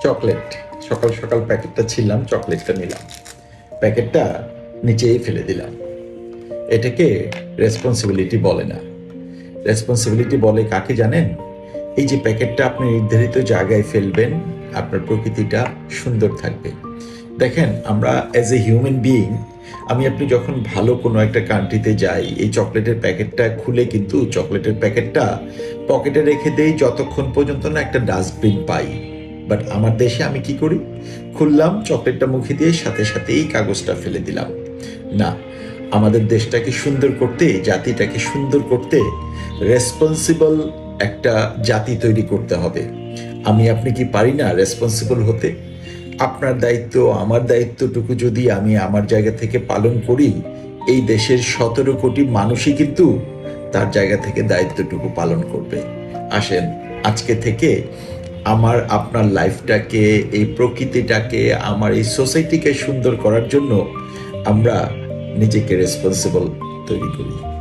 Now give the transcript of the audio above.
Chocolate, সকাল সকাল প্যাকেটটা ছিলাম, চকলেটটা নিলাম, প্যাকেটটা নিচেই ফেলে দিলাম। এটাকে রেসপন্সিবিলিটি বলে না। রেসপন্সিবিলিটি বলে কাকে জানেন? এই যে প্যাকেটটা আপনি নির্ধারিত জায়গায় ফেলবেন, আপনার প্রকৃতিটা সুন্দর থাকবে। দেখেন, আমরা অ্যাজ এ হিউম্যান বিইং, আমি আপনি যখন ভালো কোনো একটা কান্ট্রিতে যাই, এই চকলেটের প্যাকেটটা খুলে কিন্তু চকলেটের প্যাকেটটা পকেটে রেখে দেই যতক্ষণ পর্যন্ত না একটা ডাস্টবিন পাই। বাট আমার দেশে আমি কি করি? খুললাম, চকলেটটা মুখে দিয়ে সাথে সাথেই কাগজটা ফেলে দিলাম। না, আমাদের দেশটাকে সুন্দর করতে, জাতিটাকে সুন্দর করতে রেসপন্সিবল একটা জাতি তৈরি করতে হবে। আমি আপনি কি পারি না রেসপন্সিবল হতে? আপনার দায়িত্ব, আমার দায়িত্বটুকু যদি আমি আমার জায়গা থেকে পালন করি, এই দেশের 17 কোটি মানুষই কিন্তু তার জায়গা থেকে দায়িত্বটুকু পালন করবে। আসেন, আজকে থেকে আমার আপনার লাইফটাকে, এই প্রকৃতিটাকে, আমার এই সোসাইটিকে সুন্দর করার জন্য আমরা নিজেকে রেসপন্সিবল তৈরি করি।